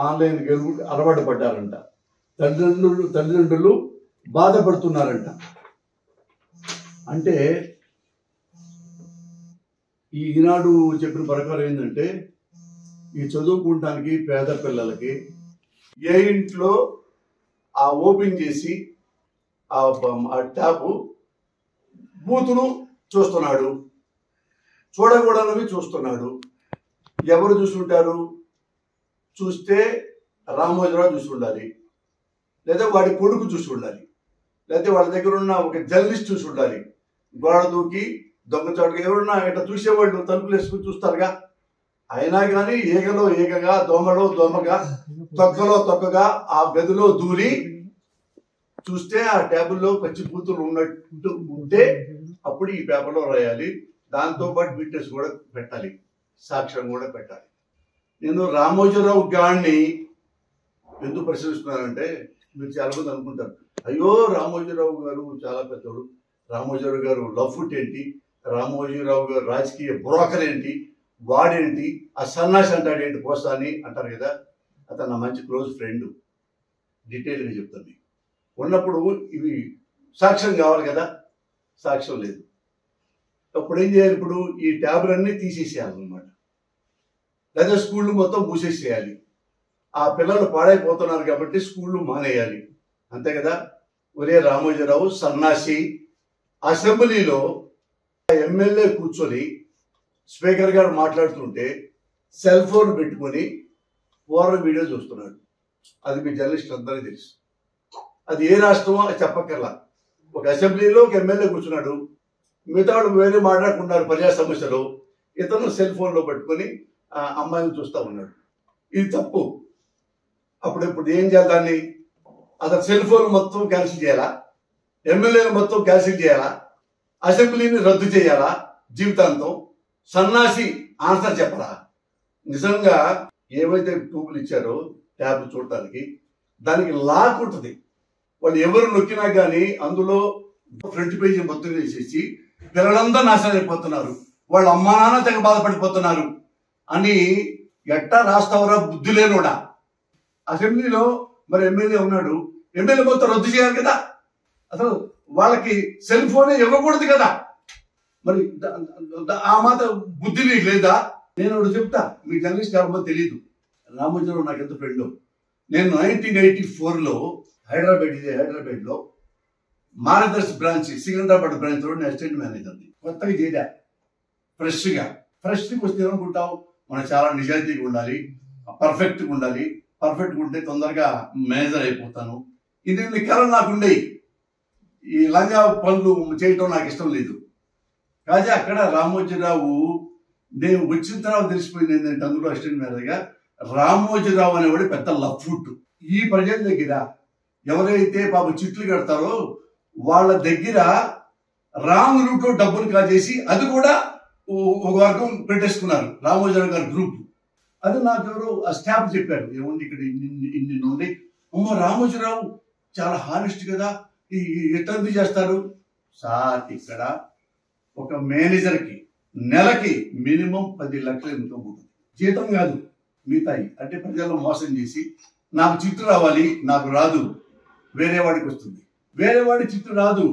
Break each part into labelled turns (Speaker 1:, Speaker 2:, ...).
Speaker 1: Online game అలవాటు పడ్డారంట. తల్లిదండ్రులు బాధపడుతున్నారంట. అంటే ఈనాడు చెప్పిన ప్రకారం ఏంటంటే, ఈ చదువుకుంటానికి పేద పిల్లలకి ఏ ఇంట్లో ఆ ఓపెన్ చేసి ఆ ట్యాబ్ బూతులు చూస్తున్నాడు, చూడకూడనివి చూస్తున్నాడు. ఎవరు చూస్తుంటారు? చూస్తే రామోజీరావు చూసి ఉండాలి, లేదా వాడి కొడుకు చూసి ఉండాలి, లేకపోతే వాళ్ళ దగ్గర ఉన్న ఒక జర్నలిస్ట్ చూసి ఉండాలి. గోడ దూకి దొంగచాటుగా ఎవరున్నా ఇట్లా చూసేవాళ్ళు తలుపులు వేసుకుని చూస్తారుగా. అయినా కానీ ఈగలో ఈగగా, దోమలో దోమగా, తొక్కలో తొక్కగా ఆ గదిలో దూరి చూస్తే ఆ టేబుల్లో పచ్చి బూతులు ఉన్నట్టు ఉంటే అప్పుడు ఈ పేపర్లో రాయాలి. దాంతోపాటు విట్నెస్ కూడా పెట్టాలి, సాక్ష్యం కూడా పెట్టాలి. నేను రామోజీరావు గారిని ఎందుకు ప్రశ్నిస్తున్నానంటే, మీరు చాలా మంది అనుకుంటారు, అయ్యో రామోజీరావు గారు చాలా పెద్దోడు, రామోజీరావు గారు లవ్ ఫుట్ ఏంటి, రామోజీరావు గారు రాజకీయ బ్రోకర్ ఏంటి, వాడేంటి, ఆ సన్నాసి అంటాడేంటి పోస్తాని అంటారు కదా. అతను నా మంచి క్లోజ్ ఫ్రెండ్. డీటెయిల్గా చెప్తాను మీకు. ఉన్నప్పుడు ఇవి సాక్ష్యం కావాలి కదా, సాక్ష్యం లేదు. అప్పుడు ఏం చేయాలి? ఇప్పుడు ఈ ట్యాబ్లన్నీ తీసేసేయాలన్నమాట, లేదా స్కూళ్ళు మొత్తం మూసేసేయాలి. ఆ పిల్లలు పాడైపోతున్నారు కాబట్టి స్కూళ్ళు మానేయాలి, అంతే కదా. ఒరే రామోజీరావు సన్నాసి, అసెంబ్లీలో ఎమ్మెల్యే కూర్చొని స్పీకర్ గారు మాట్లాడుతుంటే సెల్ ఫోన్ పెట్టుకొని ఓవర్ వీడియో చూస్తున్నాడు. అది మీ జర్నలిస్ట్ అందరికీ తెలుసు. అది ఏ రాష్ట్రమో చెప్పక్కర్లా. ఒక అసెంబ్లీలో ఒక ఎమ్మెల్యే కూర్చున్నాడు, మిగతా వాళ్ళు వేరే మాట్లాడుకుంటున్నారు ప్రజా సమస్యలు, ఇతను సెల్ ఫోన్లో పెట్టుకొని అమ్మాయిని చూస్తూ ఉన్నాడు. ఇది తప్పు. ఇప్పుడు ఏం చేయాలి? దాన్ని అతను సెల్ ఫోన్ మొత్తం క్యాన్సిల్ చేయాలా, ఎమ్మెల్యేలు మొత్తం క్యాన్సిల్ చేయాలా, అసెంబ్లీని రద్దు చేయాలా జీవితాంతం? సన్నాసి ఆన్సర్ చెప్పరా? నిజంగా ఏవైతే టూబులు ఇచ్చారో ట్యాబ్ చూడటానికి, దానికి లాక్ ఉంటుంది. వాళ్ళు ఎవరు నొక్కినా కానీ అందులో ఫ్రంట్ పేజీ మొత్తం వేసేసి పిల్లలందరూ నాశనం అయిపోతున్నారు, వాళ్ళ అమ్మా నాన్న తెగ బాధపడిపోతున్నారు అని ఎట్టా రాస్తావరా బుద్ధి లేనోడా? అసెంబ్లీలో మరి ఎమ్మెల్యే ఉన్నాడు, ఎమ్మెల్యే మొత్తం రద్దు చేయాలి కదా. అసలు వాళ్ళకి సెల్ ఫోనే ఇవ్వకూడదు కదా. మరి ఆ మాత్రం బుద్ధి నీకు లేదా? నేను ఒకటి చెప్తా, మీ జర్నలిస్ట్ ఎవరో తెలియదు. రామోజీరావు నాకు ఎంత ఫ్రెండ్. నేను 1984లో హైదరాబాద్లో మార్గదర్శి బ్రాంచ్, సికింద్రాబాద్ బ్రాంచ్ లో అసిస్టెంట్ మేనేజర్ని కొత్తగా చేరా. ఫ్రెష్గా వస్తే ఏమనుకుంటావు, మనం చాలా నిజాయితీగా ఉండాలి, పర్ఫెక్ట్గా ఉండాలి, పర్ఫెక్ట్గా ఉంటే తొందరగా మేనేజర్ అయిపోతాను. ఇది కళ నాకుండే. ఈ లంగా పనులు చేయటం నాకు ఇష్టం లేదు. కాజా అక్కడ రామోజీరావు, నేను వచ్చిన తర్వాత తెలిసిపోయింది ఏంటంటే, అందులో అసిస్టెంట్ మేనేజర్గా రామోజీరావు అనేవాడు పెద్ద లఫ్ట్. ఈ ప్రజల దగ్గర ఎవరైతే పాప చిట్లు కడతారో వాళ్ళ దగ్గర రాంగ్ రూట్ లో డబ్బులు కాజేసి అది కూడా ఒక వర్గం పెట్టేసుకున్నారు, రామోజీరావు గారి గ్రూప్. అది నాకు ఎవరు ఆ స్టాఫ్ చెప్పారు, ఏముంది ఇక్కడ ఇన్ని నుండి, అమ్మో రామోజీరావు చాలా హానెస్ట్ కదా, ఎట్లా చేస్తారు సార్? ఇక్కడ ఒక మేనేజర్కి నెలకి మినిమం 10 లక్షలు ఇన్కమ్ ఉంటుంది, జీతం కాదు మిగతాయి. అంటే ప్రజల్లో మోసం చేసి నాకు చిట్టు రావాలి, నాకు రాదు, వేరే వాడికి వస్తుంది, వేరే వాడి చిట్టు రాదు,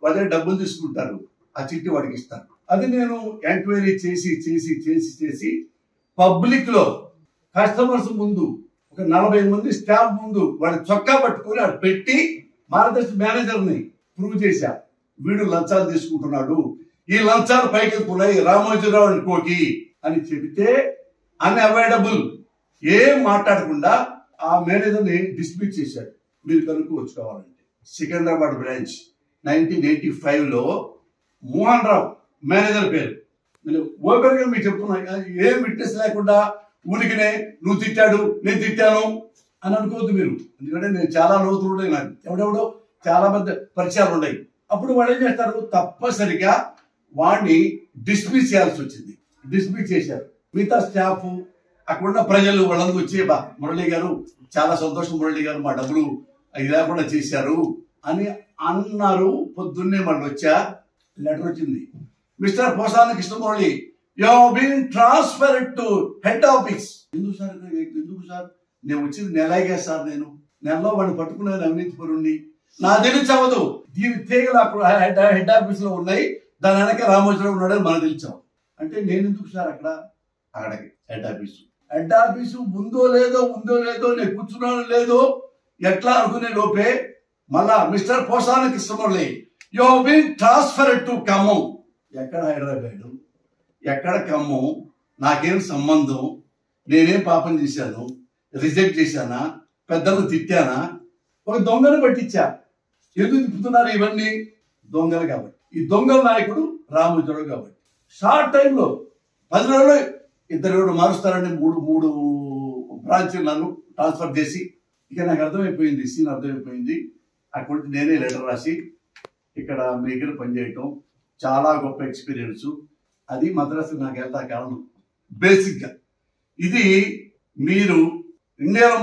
Speaker 1: వాళ్ళే డబ్బులు తీసుకుంటారు, ఆ చిట్టు వాడికి ఇస్తారు. అది నేను ఎంక్వైరీ చేసి పబ్లిక్ లో కస్టమర్స్ ముందు ఒక 40 మంది స్టాఫ్ ముందు వాడి చొక్కా పట్టుకొని అటు పెట్టి మార్గదర్శి మేనేజర్ని ప్రూవ్ చేశా, వీడు లంచాలు తీసుకుంటున్నాడు, ఈ లంచాలు పైకి వెళ్తున్నాయి రామోజీరావు అనుకోకి అని చెబితే అన్అవాయిడబుల్ ఏం మాట్లాడకుండా ఆ మేనేజర్ని డిస్మిస్ చేశాడు. మీరు కనుక్కోవచ్చు కావాలంటే. సికింద్రాబాద్ బ్రాంచ్ 1985లో మోహన్ రావు మేనేజర్ పేరు. నేను ఓపెన్ గా మీకు చెప్తున్నా, ఏం విట్నెస్ లేకుండా ఊరికినే నువ్వు తిట్టాడు నేను తిట్టాను అని అనుకోవద్దు మీరు. ఎందుకంటే నేను చాలా లోతులు ఉన్నాయి, నాకు ఎవడెవడో చాలా పెద్ద పరిచయాలు ఉన్నాయి. అప్పుడు వాళ్ళు ఏం చేస్తారు, తప్పనిసరిగా వాడిని డిస్మిస్ చేయాల్సి వచ్చింది. డిస్మిస్ చేశారు. మిగతా స్టాఫ్ అక్కడున్న ప్రజలు వాళ్ళందరూ వచ్చి, మురళి గారు చాలా సంతోషం, మురళి గారు మా డబ్బులు అది లేకుండా చేశారు అని అన్నారు. పొద్దున్నే మళ్ళీ వచ్చా, లెటర్ వచ్చింది, mister Posani Krishnamurali, you have been transferred to head office. ఎందుకు సార్ నేను వచ్చింది నెలాగే సార్, నేను నెలలో వాడిని పట్టుకున్నాను అవినీతి పరుణ్ణి. నా తెలియచవదు. దీని తీగలు అప్పుడు హెడ్ ఆఫీస్ లో ఉన్నాయి, దాని వెనక రామోజీరావు ఉన్నాడని మనకు తెలిసావు. అంటే నేను ఎందుకు సార్ అక్కడికి హెడ్ ఆఫీసు ఉందో లేదో నేను కూర్చున్నాను లేదో ఎట్లా అనుకునే లోపే మళ్ళా mister Posani Krishnamurali, you have been transferred to Khammam. ఎక్కడ హైదరాబాద్, ఎక్కడ ఖమ్మం, నాకేం సంబంధం, నేనేం పాపం చేశాను, రిజెక్ట్ చేశానా, పెద్దలు తిట్టానా? ఒక దొంగను పట్టించా. ఎందుకు తిప్పుతున్నారు ఇవన్నీ? దొంగలు కాబట్టి. ఈ దొంగల నాయకుడు రామోజీరావు కాబట్టి షార్ట్ టైంలో 10 రోజులు 2 మారుస్తారని మూడు బ్రాంచ్లు నన్ను ట్రాన్స్ఫర్ చేసి, ఇక నాకు అర్థమైపోయింది, సీన్ అర్థమైపోయింది. అక్కడి నేనే లెటర్ రాసి ఇక్కడ మీ దగ్గర పనిచేయటం చాలా గొప్ప ఎక్స్పీరియన్స్. అది మద్రాసు నాకు వెళ్తా కారణం. బేసిక్గా ఇది మీరు ఇండియాలో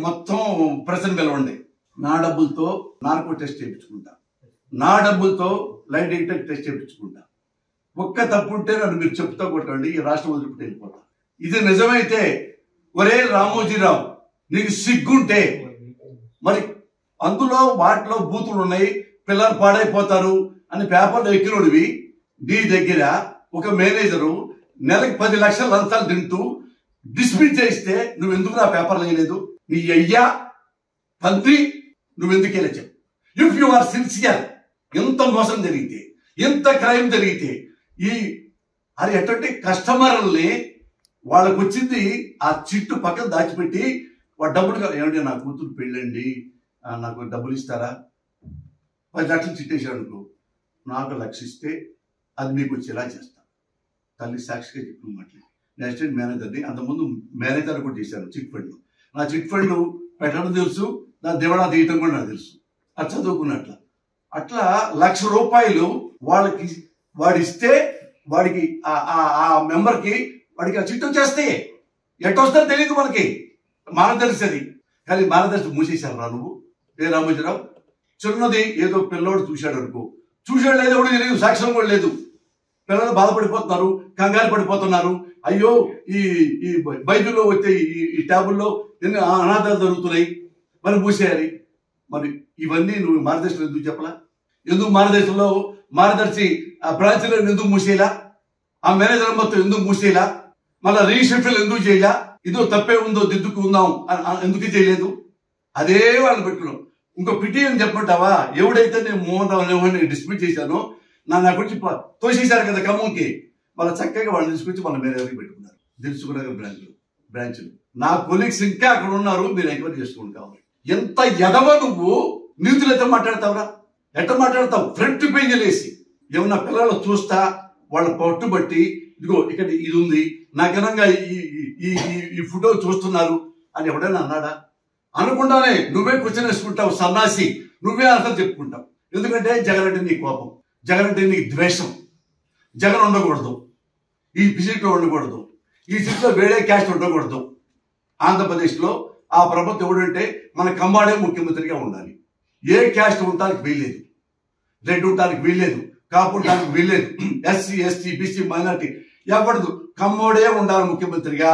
Speaker 1: మొత్తం ప్రెసెంట్ పిలవండి. నా డబ్బులతో నార్కో టెస్ట్ చేయించుకుంటా, నా డబ్బులతో లైట్ డిటెక్టర్ టెస్ట్ చేయించుకుంటా. ఒక్క తప్పు ఉంటే నన్ను మీరు చెప్తా కొట్టండి, ఈ రాష్ట్రం వదిలిపెట్టి వెళ్ళిపోతా. ఇది నిజమైతే ఒరే రామోజీరావు నీకు సిగ్గుంటే, మరి అందులో వాటిలో బూతులు ఉన్నాయి, పిల్లలు పాడైపోతారు అని పేపర్లో ఎక్కినోడివి, నీ దగ్గర ఒక మేనేజరు నెలకు 10 లక్షల లంచాలు తింటూ డిస్మిస్ చేస్తే నువ్వెందుకు నా పేపర్లు వేయలేదు? నీ అయ్యా పంత్రి నువ్వెందుకు వెళ్ళా చెప్పు. ఇఫ్ యు ఆర్ సిన్సియర్, ఎంత మోసం జరిగితే, ఎంత క్రైమ్ జరిగితే, అది ఎటువంటి కస్టమర్లని వాళ్ళకు వచ్చింది ఆ చిట్టు పక్కన దాచిపెట్టి వాడు డబ్బులు ఏమంటే నా కూతురు పెళ్ళండి, నాకు డబ్బులు ఇస్తారా? 10 లక్షలు చిట్టేసాడు అనుకో, నాకు 1 లక్ష ఇస్తే అది మీకు వచ్చేలా చేస్తా. తల్లి సాక్షిగా చెప్పిన మాటలు. నేను అసిస్టెంట్ మేనేజర్ని, అంతకుముందు మేనేజర్ కూడా చేశాను చిట్ ఫండ్. నా చిట్ ఫండ్ పెట్టడం తెలుసు, నా దివాణా తీయటం కూడా నాకు తెలుసు. అది చదువుకున్నట్ల అట్లా 1 లక్ష రూపాయలు వాళ్ళకి వాడిస్తే వాడికి ఆ మెంబర్కి వాడికి ఆ చిట్టు వచ్చేస్తే ఎట్టొస్తుందో తెలియదు మనకి, మార్గదర్శి అది. కానీ మార్గదర్శి మూసేశారు రా నువ్వు. ఏ రామోజీరావు చిన్నది ఏదో పిల్లోడు చూశాడు అనుకో, చూశాడు లేదో కూడా తెలియదు, సాక్ష్యం కూడా లేదు. పిల్లలు బాధపడిపోతున్నారు, కంగారు పడిపోతున్నారు. అయ్యో ఈ బైబిల్లో వచ్చే ఈ ట్యాబుల్లో ఎన్ని అనాథాలు జరుగుతున్నాయి, మరి మూసేయాలి. మరి ఇవన్నీ నువ్వు మార్గదర్శిలో ఎందుకు చెప్పలా? ఎందుకు మార్గదర్శిలో మార్గదర్శి ఆ బ్రాంచ్లో ఎందుకు మూసేలా? ఆ మేనేజర్ మొత్తం ఎందుకు మూసేలా? మళ్ళీ రీషెఫ్ట్లు ఎందుకు చేయలా? ఇదో తప్పే ఉందో దిద్దుకుందాం ఎందుకు చేయలేదు? అదే వాళ్ళు పెట్టుకున్నాం. ఇంకో పిటిఎన్ చెప్పమంటావా? ఎవడైతే నేను మోహన్ రావు డిస్మిస్ చేశానో నా గురించి తోసేశారు కదా ఖమ్మంకి, వాళ్ళ చక్కగా వాళ్ళు తీసుకొచ్చి వాళ్ళ మేనేజర్కి పెట్టుకున్నారు. తెలుసుకున్నారు బ్రాంచ్లు. నా కొలీగ్స్ ఇంకా అక్కడ ఉన్నారు, మీరు ఎంక్వైరీ చేసుకోండి కావాలి. ఎంత ఎదవ నువ్వు, నీతులు ఎట్లా మాట్లాడతావురా? ఎట్లా మాట్లాడతావు? ఫ్రంట్ పేజీలు వేసి ఏమన్నా పిల్లలు చూస్తా వాళ్ళ పట్టుబట్టి, ఇదిగో ఇక్కడ ఇది ఉంది, నా ఘనంగా ఈ ఫోటో చూస్తున్నారు అని ఎవడైనా అన్నాడా? అనుకుంటానే నువ్వే క్వశ్చన్ వేసుకుంటావు, సన్నాసి. నువ్వే అర్థం చెప్పుకుంటావు. ఎందుకంటే జగన్ అంటే నీ కోపం, జగన్ అంటే నీకు ద్వేషం. జగన్ ఉండకూడదు, ఈ సీట్లో ఉండకూడదు, ఈ సీట్లో వేరే క్యాస్ట్ ఉండకూడదు. ఆంధ్రప్రదేశ్లో ఆ ప్రభుత్వం ఎవడంటే మన కమ్మాడే ముఖ్యమంత్రిగా ఉండాలి. ఏ క్యాస్ట్ ఉండటానికి వీల్లేదు, రెడ్ ఉండటానికి వీల్లేదు, కాపు ఉండటానికి వీల్లేదు, ఎస్సీ ఎస్టీ బీసీ మైనార్టీ ఎవడదు, కమ్మోడే ఉండాలి ముఖ్యమంత్రిగా.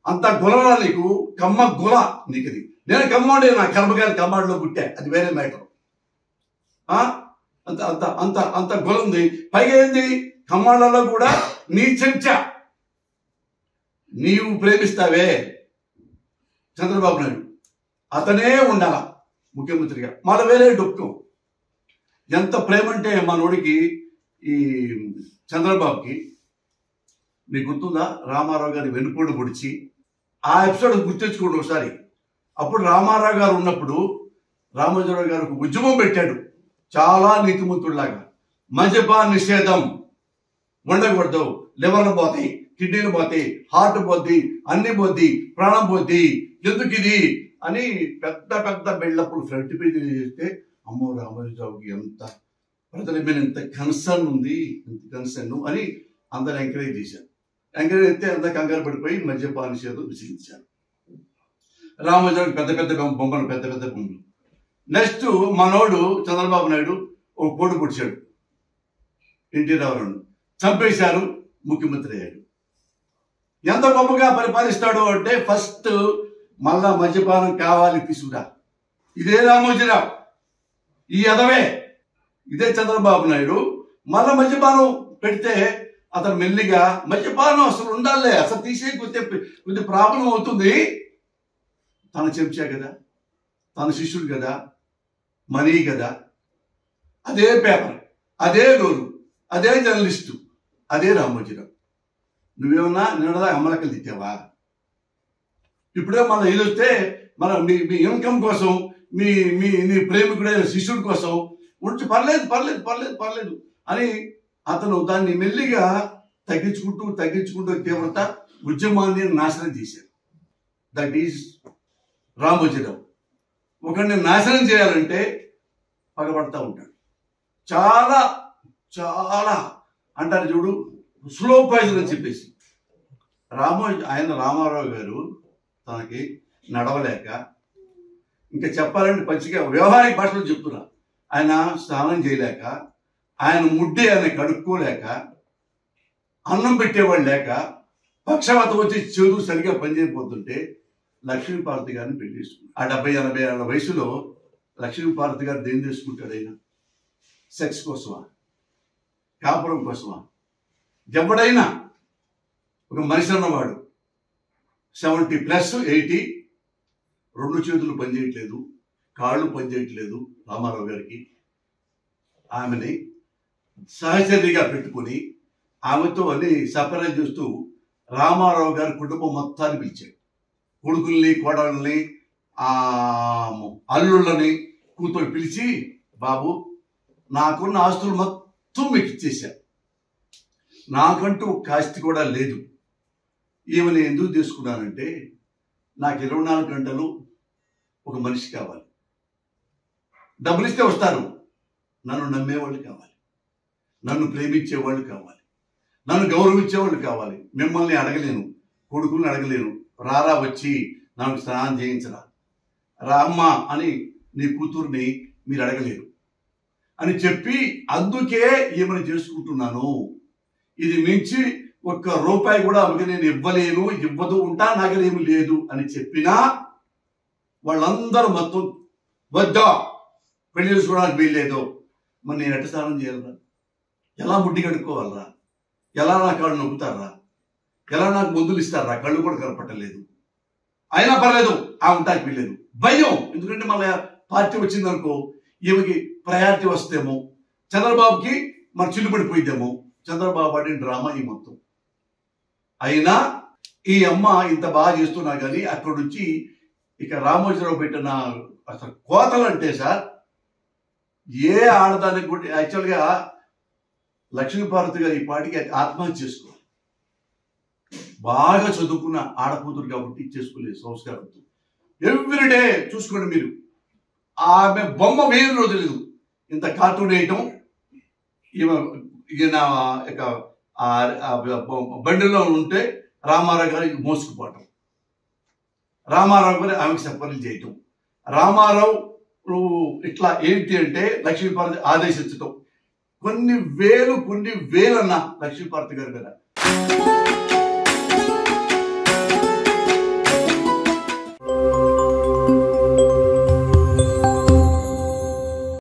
Speaker 1: అంత గులరా నీకు, కమ్మ గుల నీకు. అది నేను కమ్మోడే, నా కర్మగారి కమ్మాడిలో పుట్టా, అది వేరే మ్యాటర్. అంత అంత అంత అంత గుల ఉంది. పైగా ఏంది, కమ్మాళ్ళలో కూడా నీ చెంచా నీవు ప్రేమిస్తావే చంద్రబాబు నాయుడు, అతనే ఉండాల ముఖ్యమంత్రిగా, మళ్ళీ వేరే డొక్కు. ఎంత ప్రేమ అంటే మనోడికి ఈ చంద్రబాబుకి. మీకు గుర్తుందా రామారావు గారి వెనుకోడు పొడిచి? ఆ ఎపిసోడ్ గుర్తించుకోండి ఒకసారి. అప్పుడు రామారావు గారు ఉన్నప్పుడు రామోజీరావు గారు ఒక ఉద్యమం పెట్టాడు, చాలా నీతిమంతుడిలాగా. మద్యపాన నిషేధం ఉండకూడదు, లివర్లు పోతాయి, కిడ్నీలు పోతాయి, హార్ట్ పోద్ది, అన్ని పోద్ది, ప్రాణం పోద్ది, ఎందుకు ఇది అని పెద్ద పెద్ద బిల్డప్లు ఫ్రంట్ పేజీలు చేస్తే, అమ్మో రామోజీరావుకి ఎంత ప్రజల మీద ఎంత కన్సర్న్ ఉంది, ఎంత కన్సర్న్ అని అందరు ఎంకరేజ్ చేశారు. ఎంకరేజ్ అయితే అందరు కంగారు పడిపోయి మద్యపాన నిషేధం విసిగించారు. రామోజీరావుకి పెద్ద పెద్ద బొమ్మలు, పెద్ద పెద్ద బొమ్మలు. నెక్స్ట్ మనోడు చంద్రబాబు నాయుడు ఒక పోటు పొడిచాడు, ఎన్టీ రామారావు చంపేశారు, ముఖ్యమంత్రి అయ్యాడు. ఎంత గొప్పగా పరిపాలిస్తాడు అంటే, ఫస్ట్ మళ్ళా మద్యపానం కావాలి తీసుకురా. ఇదే రామోజీరావు, ఈ ఎదవే, ఇదే చంద్రబాబు నాయుడు మళ్ళా మద్యపానం పెడితే అతను మెల్లిగా మద్యపానం అసలు ఉండాలే, అసలు తీసే కొద్ది ప్రాబ్లం అవుతుంది. తన చెంచా కదా, తన శిష్యుడు కదా, మనీ కదా, అదే పేపర్, అదే నోరు, అదే జర్నలిస్టు, అదే రామోజీరావు. నువ్వేమన్నా నిన్నదా అమ్మలకలు తిట్టావా? ఇప్పుడే మన ఇది వస్తే మన మీ ఇన్కమ్ కోసం నీ ప్రేమికుడైన శిష్యుడి కోసం ఉంచి పర్లేదు అని అతను దాన్ని మెల్లిగా తగ్గించుకుంటూ తీవ్రత ఉద్యమాన్ని నాశనం చేశాడు. That is Ramoji Rao. ఒకరిని నాశనం చేయాలంటే పగబడతా ఉంటాడు. చాలా చాలా అంటారు చూడు, స్లో పాయిజన్ అని చెప్పేసి. రామారావు గారు తనకి నడవలేక, ఇంకా చెప్పాలంటే పచ్చిగా వ్యవహారిక భాషలో చెప్తున్నా, ఆయన స్నానం చేయలేక, ఆయన ముడ్డి ఆయన కడుక్కోలేక, అన్నం పెట్టేవాళ్ళు లేక, పక్షవాతం వచ్చి చెడు సరిగా పనిచేయకపోతుంటే లక్ష్మీపార్వతి గారిని పెళ్లి చేసుకున్నాడు. ఆ 70-80 ఏళ్ళ వయసులో లక్ష్మీపార్వతి గారు దేని చేసుకుంటాడు? ఆయన సెక్స్ కోసమా, కాపురం కోసమా? ఎవడైనా ఒక మనిషి అన్నవాడు 70+ 80, 2 చేతులు పనిచేయట్లేదు, కాళ్ళు పనిచేయట్లేదు. రామారావు గారికి ఆమెని సహచర్యగా పెట్టుకుని ఆమెతో అని సపరేట్ చేస్తూ రామారావు గారి కుటుంబం మొత్తాన్ని పిలిచాడు. కొడుకుల్ని, కోడల్ని, అల్లుళ్ళని, కూతురు పిలిచి, బాబు నాకున్న ఆస్తులు మొత్తం మీకు ఇచ్చేశాను, నాకంటూ కాస్తి కూడా లేదు. ఈమెను ఎందుకు తీసుకున్నానంటే నాకు 24 గంటలు ఒక మనిషి కావాలి, డబ్బులు ఇస్తే వస్తారు, నన్ను నమ్మేవాళ్ళు కావాలి, నన్ను ప్రేమించేవాళ్ళు కావాలి, నన్ను గౌరవించేవాళ్ళు కావాలి. మిమ్మల్ని అడగలేను, కొడుకుల్ని అడగలేను, రారా వచ్చి నాకు స్నానం చేయించరా, రామ్మ అని నీ కూతుర్ని మీరు అడగలేరు అని చెప్పి, అందుకే ఈమెను చేసుకుంటున్నాను. ఇది మించి ₹1 కూడా ఆమెకి నేను ఇవ్వలేను, ఇవ్వదు ఉంటా, నాకేమీ లేదు అని చెప్పినా వాళ్ళందరూ మొత్తం వద్దా, పెళ్లి చేసుకోవడానికి వీల్లేదు. మరి నేను ఎట్ట స్నానం చేయాలరా? ఎలా ముడ్డి కడుక్కోవాలరా? ఎలా నా కాళ్ళు నొక్కుతారా? ఎలా నాకు మందులు ఇస్తారా? కళ్ళు కూడా కనపట్టలేదు, అయినా పర్లేదు ఆ ఉంటానికి వీల్లేదు. భయం, ఎందుకంటే మళ్ళీ పార్టీ వచ్చిందనుకో ఈమెకి ప్రయారిటీ వస్తేమో, చంద్రబాబుకి మరి చిల్లుపడిపోయిద్దేమో. చంద్రబాబు ఆడిన డ్రామా ఈ మొత్తం. అయినా ఈ అమ్మ ఇంత బాగా చేస్తున్నా కానీ అక్కడి నుంచి ఇక రామోజీరావు పెట్టిన అసలు కోతలు అంటే సార్, ఏ ఆడదానికి కూడా యాక్చువల్గా లక్ష్మీపార్వతి గారు ఈ పాటికి ఆత్మహత్య చేసుకోవాలి. బాగా చదువుకున్న ఆడకూతురు కాబట్టి చేసుకోలేదు సంస్కారంతో. ఎవ్రీడే చూసుకోండి మీరు, ఆమె బొమ్మ వేరే రోజు లేదు. ఇంత కార్టూన్ వేయటం, ఈయన ఇక బండిలో ఉంటే రామారావు గారు మోసుకుపోవటం, రామారావు గారు ఆమెకు సపర్లు చేయటం, రామారావు ఇట్లా ఏంటి అంటే లక్ష్మీపార్వతి ఆదేశించటం. కొన్ని వేలన్న లక్ష్మీపార్వతి గారి మీద